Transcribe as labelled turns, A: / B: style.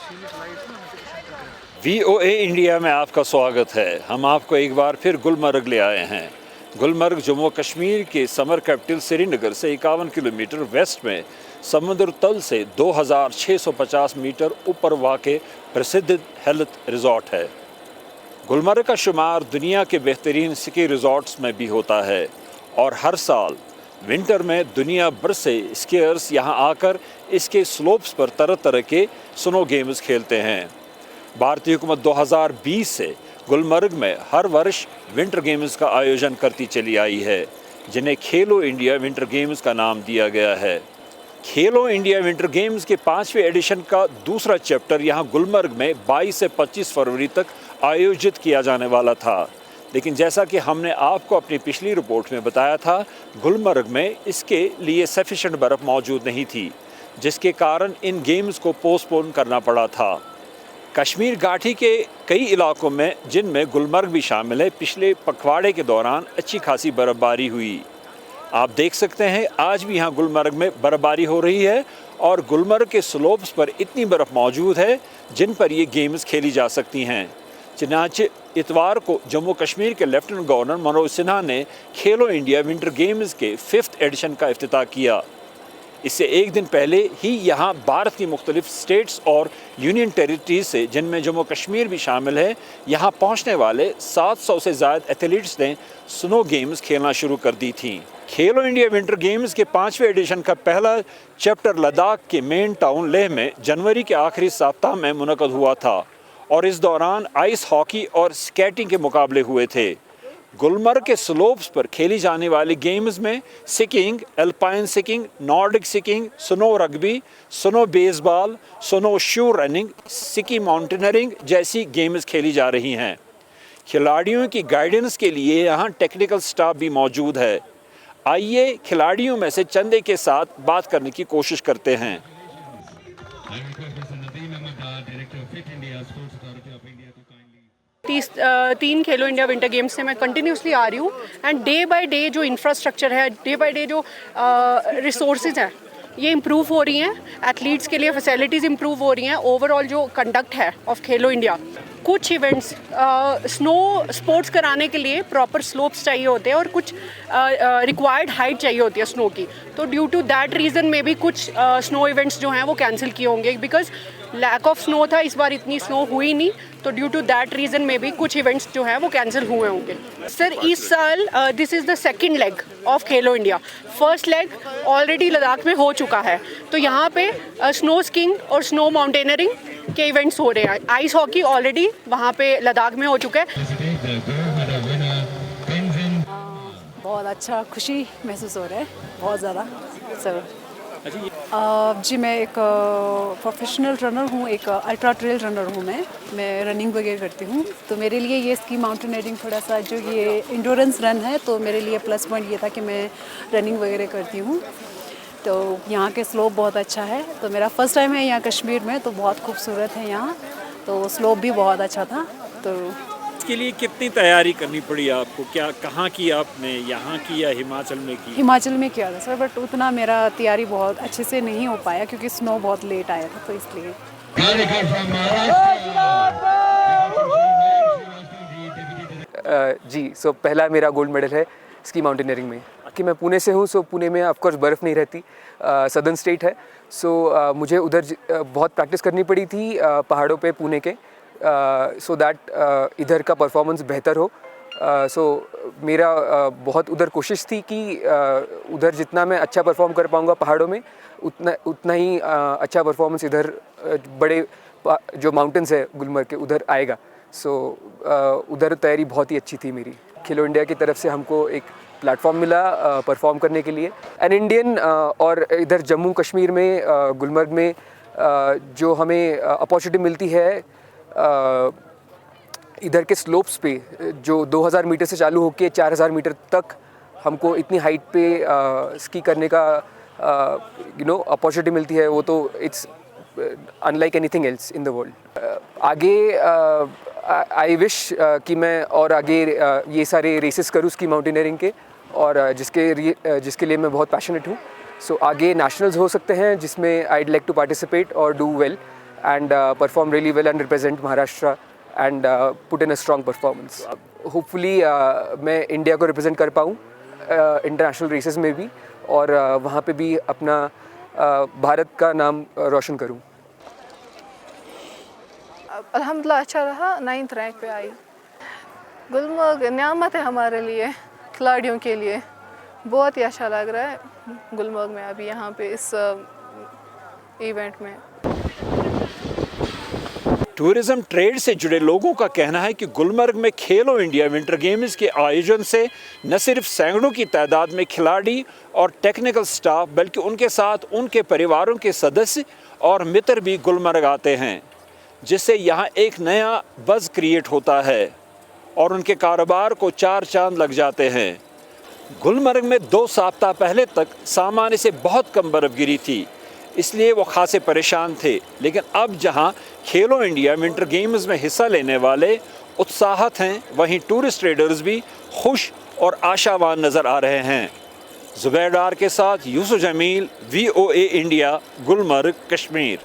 A: VOA India में आपका स्वागत है। हम आपको एक बार फिर गुलमर्ग ले आए हैं। गुलमर्ग जम्मू कश्मीर के समर कैपिटल श्रीनगर से 51 किलोमीटर वेस्ट में समुद्र तल से 2650 मीटर ऊपर वाक़ प्रसिद्ध हेल्थ रिजॉर्ट है। गुलमर्ग का शुमार दुनिया के बेहतरीन स्की रिजॉर्ट्स में भी होता है और हर साल विंटर में दुनिया भर से स्कीयर्स यहाँ आकर इसके स्लोप्स पर तरह तरह के स्नो गेम्स खेलते हैं। भारतीय हुकूमत 2020 से गुलमर्ग में हर वर्ष विंटर गेम्स का आयोजन करती चली आई है, जिन्हें खेलो इंडिया विंटर गेम्स का नाम दिया गया है। खेलो इंडिया विंटर गेम्स के 5वें एडिशन का दूसरा चैप्टर यहाँ गुलमर्ग में 22 से 25 फरवरी तक आयोजित किया जाने वाला था, लेकिन जैसा कि हमने आपको अपनी पिछली रिपोर्ट में बताया था, गुलमर्ग में इसके लिए सफिशेंट बर्फ़ मौजूद नहीं थी, जिसके कारण इन गेम्स को पोस्टपोन करना पड़ा था। कश्मीर घाटी के कई इलाकों में, जिनमें गुलमर्ग भी शामिल है, पिछले पखवाड़े के दौरान अच्छी खासी बर्फ़बारी हुई। आप देख सकते हैं आज भी यहाँ गुलमर्ग में बर्फ़बारी हो रही है और गुलमर्ग के स्लोप्स पर इतनी बर्फ़ मौजूद है जिन पर ये गेम्स खेली जा सकती हैं। चनाचे इतवार को जम्मू कश्मीर के लेफ्टिनेंट गवर्नर मनोज सिन्हा ने खेलो इंडिया विंटर गेम्स के 5th एडिशन का इफ्तिताह किया। इससे एक दिन पहले ही यहाँ भारत की मुख्तलिफ स्टेट्स और यूनियन टेरिटरीज से, जिनमें जम्मू कश्मीर भी शामिल है, यहाँ पहुँचने वाले 700 से ज़्यादा एथलीट्स ने स्नो गेम्स खेलना शुरू कर दी थी। खेलो इंडिया विंटर गेम्स के 5वें एडिशन का पहला चैप्टर लद्दाख के मेन टाउन लेह में जनवरी के आखिरी सप्ताह में मुनक़द हुआ था और इस दौरान आइस हॉकी और स्केटिंग के मुकाबले हुए थे। गुलमर्ग के स्लोप्स पर खेली जाने वाली गेम्स में skiing, alpine skiing, nordic skiing, snow rugby, snow baseball, snow shoe running, ski mountaineering जैसी गेम्स खेली जा रही हैं। खिलाड़ियों की गाइडेंस के लिए यहाँ टेक्निकल स्टाफ भी मौजूद है। आइए खिलाड़ियों में से चंदे के साथ बात करने की कोशिश करते हैं।
B: तीन खेलो इंडिया विंटर गेम्स से मैं कंटिन्यूसली आ रही हूँ एंड डे बाय डे जो इंफ्रास्ट्रक्चर है, डे बाय डे जो रिसोर्सेज हैं, ये इम्प्रूव हो रही हैं। एथलीट्स के लिए फैसिलिटीज़ इम्प्रूव हो रही हैं। ओवरऑल जो कंडक्ट है ऑफ खेलो इंडिया, कुछ इवेंट्स स्नो स्पोर्ट्स कराने के लिए प्रॉपर स्लोप्स चाहिए होते हैं और कुछ रिक्वायर्ड हाइट चाहिए होती है स्नो की, तो ड्यू टू दैट रीज़न में भी कुछ स्नो इवेंट्स जो हैं वो कैंसिल किए होंगे, बिकॉज लैक ऑफ स्नो था। इस बार इतनी स्नो हुई नहीं, तो ड्यू टू दैट रीज़न में भी कुछ इवेंट्स जो हैं वो कैंसिल हुए होंगे। सर, इस साल this is the second leg of Khelo India. First leg already Ladakh में हो चुका है, तो यहाँ पे स्नो स्कीइंग और स्नो माउंटेनियरिंग के इवेंट्स हो रहे हैं। आइस हॉकी ऑलरेडी वहाँ पे लद्दाख में हो चुका है।
C: बहुत अच्छा खुशी महसूस हो रहा है, बहुत ज़्यादा सर। जी, मैं एक प्रोफेशनल रनर हूँ, एक अल्ट्रा ट्रेल रनर हूँ। मैं रनिंग वगैरह करती हूँ, तो मेरे लिए ये स्की माउंटेनियरिंग थोड़ा सा, जो ये इंडोरेंस रन है, तो मेरे लिए प्लस पॉइंट ये था कि मैं रनिंग वगैरह करती हूँ। तो यहाँ के स्लोप बहुत अच्छा है, तो मेरा फर्स्ट टाइम है यहाँ कश्मीर में, तो बहुत खूबसूरत है यहाँ, तो स्लोप भी बहुत अच्छा था। तो
A: इसके लिए कितनी तैयारी करनी पड़ी आपको? क्या कहाँ की आपने, यहाँ की या हिमाचल में की?
C: हिमाचल में किया था सर, बट उतना मेरा तैयारी बहुत अच्छे से नहीं हो पाया क्योंकि स्नो बहुत लेट आया था, तो इसलिए।
D: जी, सो पहला मेरा गोल्ड मेडल है स्की माउंटेनियरिंग में। कि मैं पुणे से हूँ, सो पुणे में ऑफकोर्स बर्फ़ नहीं रहती, सदर्न स्टेट है, सो मुझे उधर बहुत प्रैक्टिस करनी पड़ी थी पहाड़ों पे पुणे के, सो दैट इधर का परफॉर्मेंस बेहतर हो। सो मेरा बहुत उधर कोशिश थी कि उधर जितना मैं अच्छा परफॉर्म कर पाऊँगा पहाड़ों में, उतना ही अच्छा परफॉर्मेंस इधर बड़े जो माउंटेन्स है गुलमर्ग के, उधर आएगा। सो उधर तैयारी बहुत ही अच्छी थी मेरी। खेलो इंडिया की तरफ से हमको एक प्लेटफॉर्म मिला परफॉर्म करने के लिए। एन इंडियन और इधर जम्मू कश्मीर में गुलमर्ग में जो हमें अपॉर्चुनिटी मिलती है इधर के स्लोप्स पे, जो 2000 मीटर से चालू होकर 4000 मीटर तक हमको इतनी हाइट पे स्की करने का अपॉर्चुनिटी मिलती है, वो तो it's unlike anything else in the world. आगे आई विश कि मैं और आगे ये सारे रेसेस करूँ स्की माउंटेनियरिंग के, और जिसके लिए मैं बहुत पैशनेट हूँ। सो आगे नेशनल्स हो सकते हैं जिसमें आईड लाइक टू पार्टिसिपेट और do well and perform really well and represent Maharashtra and put in a strong performance. Hopefully मैं इंडिया को represent कर पाऊँ इंटरनेशनल रेसेस में भी और वहाँ पे भी अपना भारत का नाम रोशन करूँ.
E: अल्हम्दुलिल्लाह अच्छा रहा, 9th रैंक पे आई. गुलमर्ग नियामत है हमारे लिए, खिलाड़ियों के लिए. बहुत ही अच्छा लग रहा है गुलमर्ग में अभी यहाँ पे इस इवेंट में.
A: टूरिज्म ट्रेड से जुड़े लोगों का कहना है कि गुलमर्ग में खेलो इंडिया विंटर गेम्स के आयोजन से न सिर्फ सैकड़ों की तादाद में खिलाड़ी और टेक्निकल स्टाफ बल्कि उनके साथ उनके परिवारों के सदस्य और मित्र भी गुलमर्ग आते हैं, जिससे यहाँ एक नया बज़ क्रिएट होता है और उनके कारोबार को 4 चांद लग जाते हैं. गुलमर्ग में 2 सप्ताह पहले तक सामान्य से बहुत कम बर्फ़ गिरी थी, इसलिए वो खासे परेशान थे. लेकिन अब जहां खेलो इंडिया विंटर गेम्स में हिस्सा लेने वाले उत्साहित हैं, वहीं टूरिस्ट ट्रेडर्स भी खुश और आशावान नज़र आ रहे हैं. ज़ुबैर डार के साथ यूसुफ जमील, VOA इंडिया, गुलमर्ग, कश्मीर.